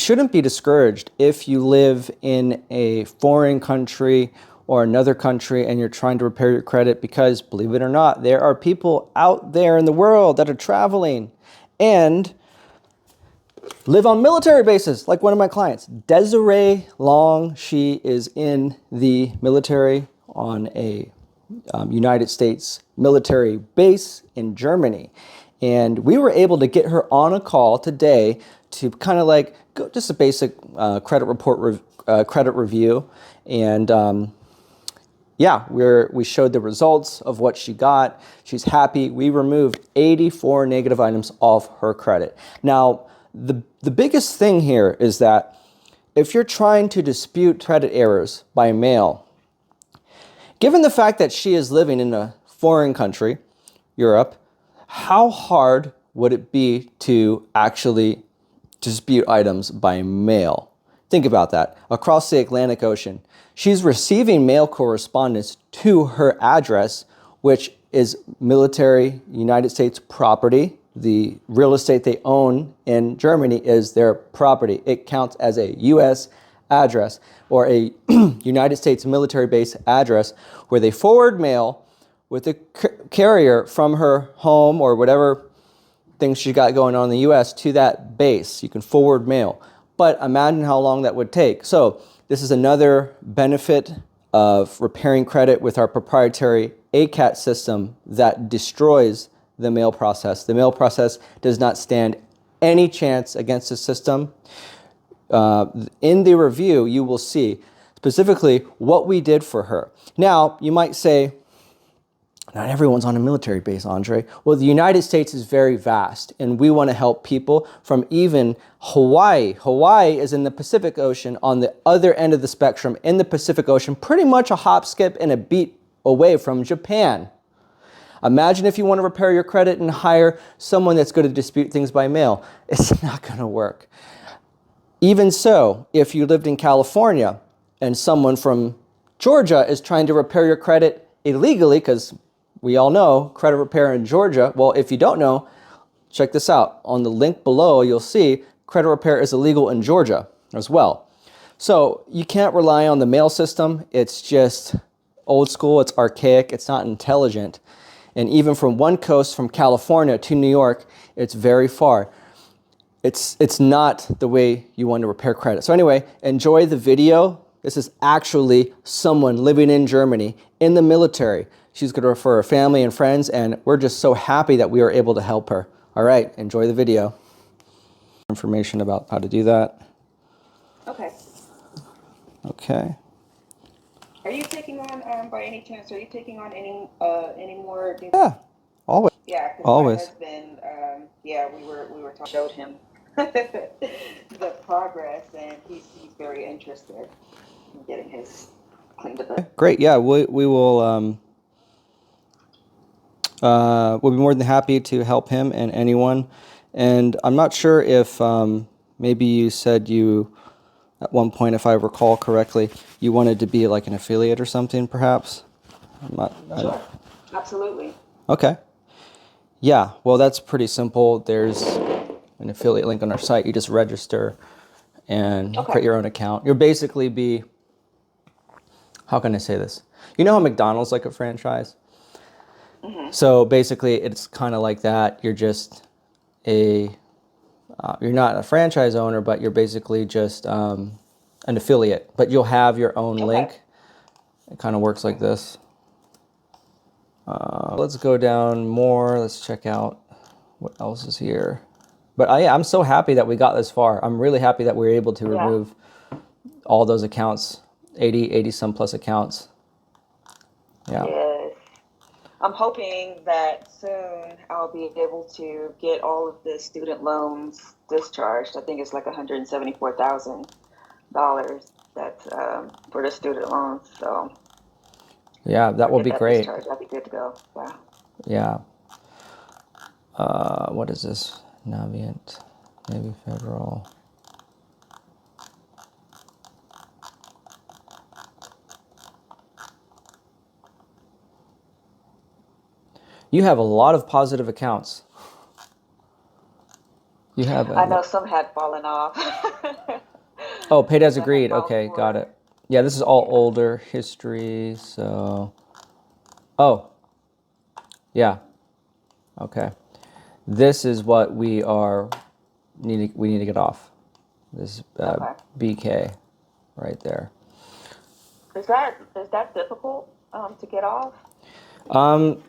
shouldn't be discouraged if you live in a foreign country or another country and you're trying to repair your credit, because believe it or not, there are people out there in the world that are traveling and live on military bases, like one of my clients, Desiree Long. She is in the military on a United States military base in Germany. And we were able to get her on a call today to kind of like go just a basic credit review. And yeah, we showed the results of what she got. She's happy. We removed 84 negative items off her credit. Now, the biggest thing here is that if you're trying to dispute credit errors by mail, given the fact that she is living in a foreign country, Europe, how hard would it be to actually dispute items by mail? Think about that. Across the Atlantic Ocean, she's receiving mail correspondence to her address, which is military United States property. The real estate they own in Germany is their property. It counts as a U.S. address or a United States military base address, where they forward mail with the carrier from her home or whatever things she got going on in the U.S. to that base. You can forward mail. But imagine how long that would take. So this is another benefit of repairing credit with our proprietary ACAT system that destroys the mail process. The mail process does not stand any chance against the system. In the review, you will see specifically what we did for her. Now, you might say, not everyone's on a military base, Andre. Well, the United States is very vast, and we want to help people from even Hawaii. Hawaii is in the Pacific Ocean, on the other end of the spectrum in the Pacific Ocean, pretty much a hop, skip, and a beat away from Japan. Imagine if you want to repair your credit and hire someone that's going to dispute things by mail. It's not going to work. Even so, if you lived in California and someone from Georgia is trying to repair your credit illegally, because we all know credit repair in Georgia. Well, if you don't know, check this out. On the link below, you'll see credit repair is illegal in Georgia as well. So you can't rely on the mail system. It's just old school. It's archaic. It's not intelligent. And even from one coast, from California to New York, it's very far. It's not the way you want to repair credit. So anyway, enjoy the video. This is actually someone living in Germany in the military. She's going to refer her family and friends, and we're just so happy that we were able to help her. All right, enjoy the video. Information about how to do that. Okay. Okay. Are you taking on, by any chance, are you taking on any more? Yeah, always. Yeah, because Always. my husband, yeah, we were showed him the progress, and he's very interested in getting his cleaned up. Great. Yeah, we will. We'll be more than happy to help him and anyone. And I'm not sure if maybe you said you, at one point, if I recall correctly, you wanted to be like an affiliate or something, perhaps? Sure. Absolutely. Okay. Yeah, well, that's pretty simple. There's an affiliate link on our site. You just register and create your own account. You'll basically be, how can I say this? You know how McDonald's like a franchise? Mm-hmm. So basically, it's kind of like that. You're just you're not a franchise owner, but you're basically just an affiliate. But you'll have your own link. It kind of works like this. Let's go down more. Let's check out what else is here. But I'm so happy that we got this far. I'm really happy that we were able to remove all those accounts, 80 some plus accounts. Yeah. Yes. I'm hoping that soon I'll be able to get all of the student loans discharged. I think it's like $174,000 that's for the student loans. So yeah, that will be great. I'll be good to go. Wow. Yeah. What is this? Navient, Navy Federal. You have a lot of positive accounts. You have I know a, some had fallen off. oh, paid as Some had agreed. filed Okay, got for. it. Yeah, this is all Yeah. older history. So, oh, yeah. Okay. This is what we need to get off. This Okay. BK right there. Is that difficult to get off? Um,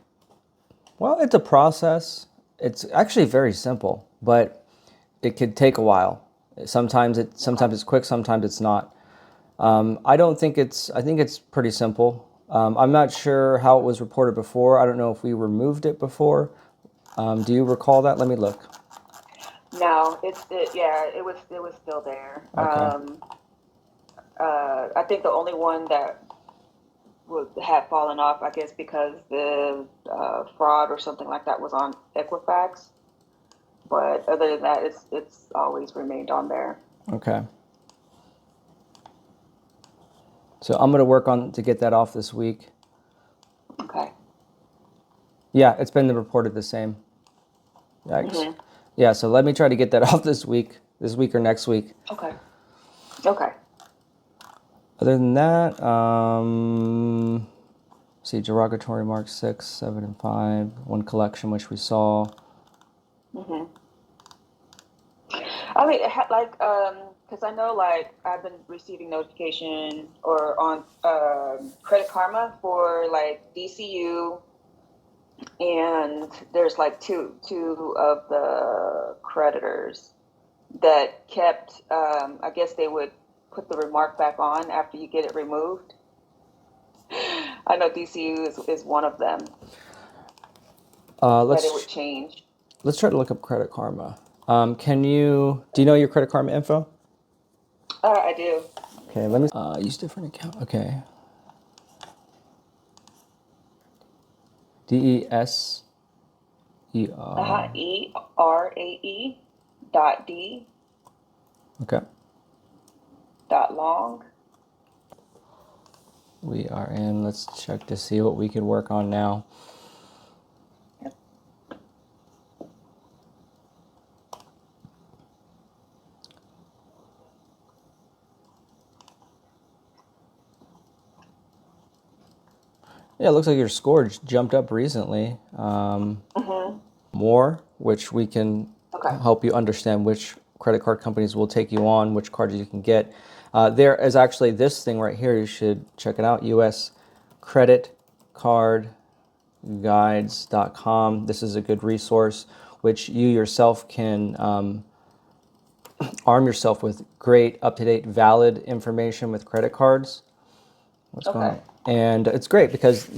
well, it's a process. It's actually very simple, but it could take a while. Okay. Sometimes it's quick, sometimes it's not. I don't think it's I think it's pretty simple. I'm not sure how it was reported before. I don't know if we removed it before. Do you recall that? Let me look. No, yeah, it was still there. Okay. I think the only one that had fallen off, I guess, because the fraud or something like that was on Equifax. But other than that, it's always remained on there. Okay. So I'm gonna work on to get that off this week. Okay. Yeah, it's been reported the same. Yikes. Hmm. Yeah, so let me try to get that off this week or next week. Okay. Okay. Other than that, see derogatory marks 6, 7, and 5. One collection which we saw. Hmm. I mean, because I know, like, I've been receiving notification or on Credit Karma for like DCU, and there's like two of the creditors that kept. I guess they would put the remark back on after you get it removed. I know DCU is one of them that it would Let's change. try to look up Credit Karma. Do you know your Credit Karma info? I do. Let me Okay, let look. me use different account. Okay. DESER. ERAE dot D Okay. dot long. We are in. Let's check to see what we could work on now. Yeah, it looks like your score jumped up recently. Hmm. More, which we can Okay. help you understand which credit card companies will take you on, which cards you can get. There is actually this thing right here. You should check it out. US Credit Card Guides.com. This is a good resource which you yourself can arm yourself with great, up-to-date, valid information with credit cards. What's going Okay. on? And it's great because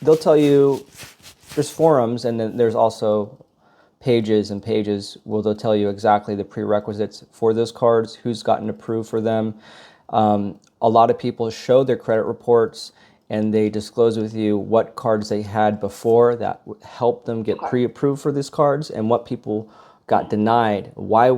they'll tell you there's forums and then there's also pages and pages where they'll tell you exactly the prerequisites for those cards, who's gotten approved for them. A lot of people show their credit reports and they disclose with you what cards they had before that helped them get Okay. pre-approved for these cards and what people got denied, why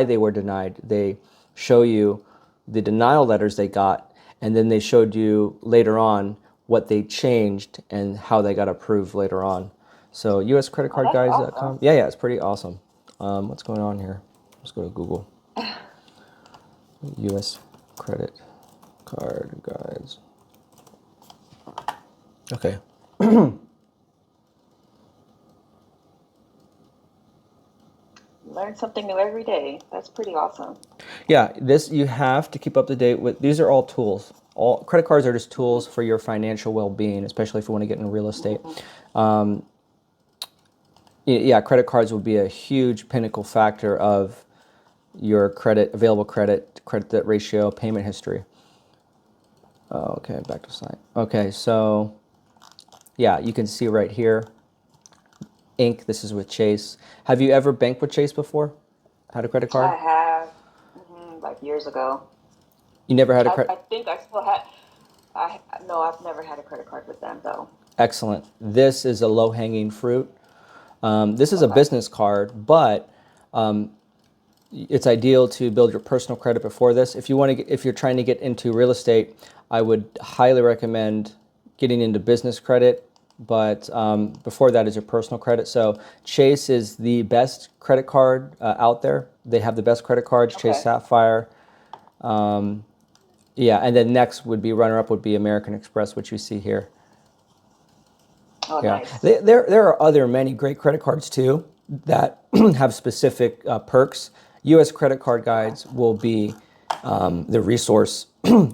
they were denied. They show you the denial letters they got, and then they showed you later on what they changed and how they got approved later on. So Oh, that's awesome. uscreditcardguys.com. Yeah, it's pretty awesome. What's going on here? Let's go to Google. US Credit Card Guides. Okay. Learn something new every day. That's pretty awesome. Yeah, this you have to keep up to date with. These are all tools. All credit cards are just tools Hmm. for your financial well-being, especially if you want to get into real estate. Hmm. Yeah, credit cards would be a huge pinnacle factor of your available credit debt ratio, payment history. Oh, okay, back to slide. Okay, so yeah, you can see right here, Inc. This is with Chase. Have you ever banked with Chase before? Had a credit card? I have, like years ago. You never had a I credit? think I still had. I No, I've never had a credit card with them though. Excellent. This is a low-hanging fruit. This is a Okay. business card, but it's ideal to build your personal credit before this. If you're trying to get into real estate, I would highly recommend getting into business credit but before that is your personal credit. So Chase is the best credit card out there. They have the best credit cards, Okay. Chase Sapphire. Yeah, and then next would be runner-up would be American Express, which you see here. Oh, Yeah, nice. there are other many great credit cards too that have specific perks. U.S. credit card guides will be the resource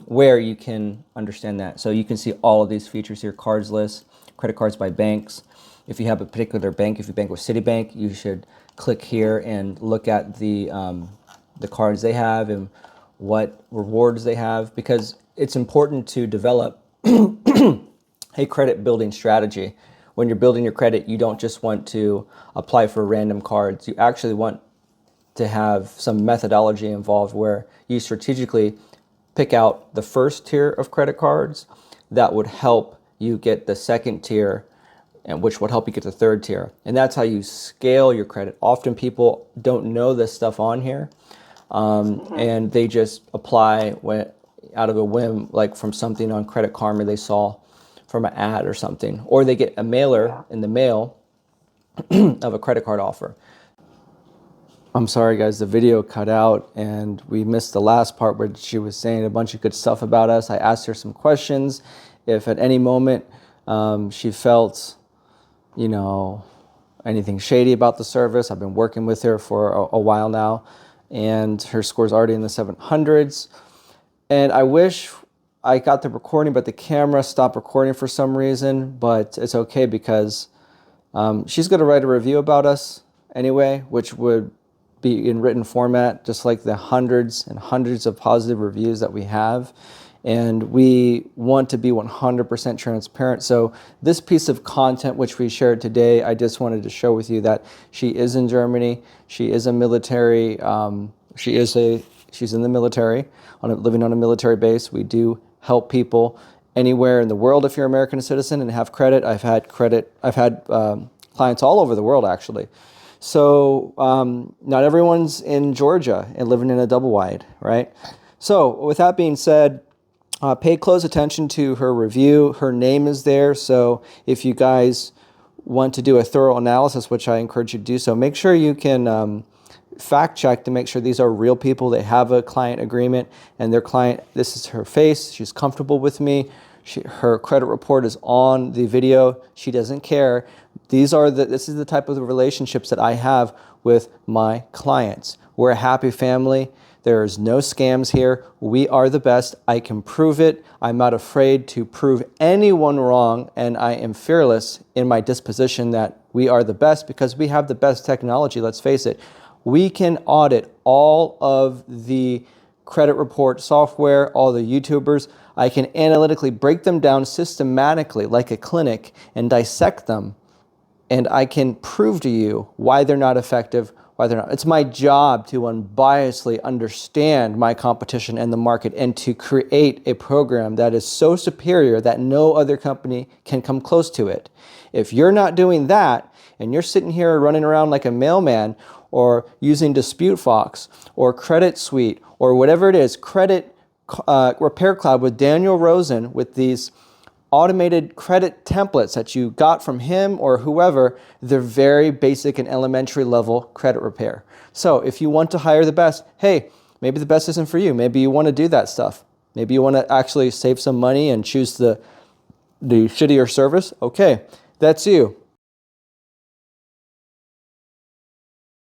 where you can understand that. So you can see all of these features here: cards list, credit cards by banks. If you have a particular bank, if you bank with Citibank, you should click here and look at the cards they have and what rewards they have, because it's important to develop a credit building strategy. When you're building your credit, you don't just want to apply for random cards. You actually want to have some methodology involved where you strategically pick out the first tier of credit cards that would help you get the second tier, and which would help you get the third tier. And that's how you scale your credit. Often people don't know this stuff on here, and they just apply out of a whim, like from something on Credit Karma they saw from an ad or something, or they get a mailer in the mail of a credit card offer. I'm sorry guys, the video cut out and we missed the last part where she was saying a bunch of good stuff about us. I asked her some questions. If at any moment she felt, anything shady about the service, I've been working with her for a while now, and her score's already in the 700s. And I wish I got the recording, but the camera stopped recording for some reason, but it's okay because she's going to write a review about us anyway, which would be in written format, just like the hundreds and hundreds of positive reviews that we have. And we want to be 100% transparent. So this piece of content which we shared today, I just wanted to share with you that she is in Germany. She is a military, she's in the military, living on a military base. We do help people anywhere in the world if you're an American citizen and have credit. I've had clients all over the world actually. So not everyone's in Georgia and living in a double wide, right? So with that being said, pay close attention to her review. Her name is there. So if you guys want to do a thorough analysis, which I encourage you to do so, make sure you can fact check to make sure these are real people. They have a client agreement and their client, this is her face. She's comfortable with me. Her credit report is on the video. She doesn't care. This is the type of relationships that I have with my clients. We're a happy family. There's no scams here. We are the best. I can prove it. I'm not afraid to prove anyone wrong, and I am fearless in my disposition that we are the best because we have the best technology. Let's face it. We can audit all of the credit report software, all the YouTubers. I can analytically break them down systematically like a clinic and dissect them. And I can prove to you why they're not effective, why they're not. It's my job to unbiasedly understand my competition and the market and to create a program that is so superior that no other company can come close to it. If you're not doing that and you're sitting here running around like a mailman or using Dispute Fox or Credit Suite or whatever it is, Credit Repair Cloud with Daniel Rosen with these automated credit templates that you got from him or whoever, they're very basic and elementary level credit repair. So if you want to hire the best, hey, maybe the best isn't for you. Maybe you want to do that stuff. Maybe you want to actually save some money and choose the shittier service. Okay, that's you.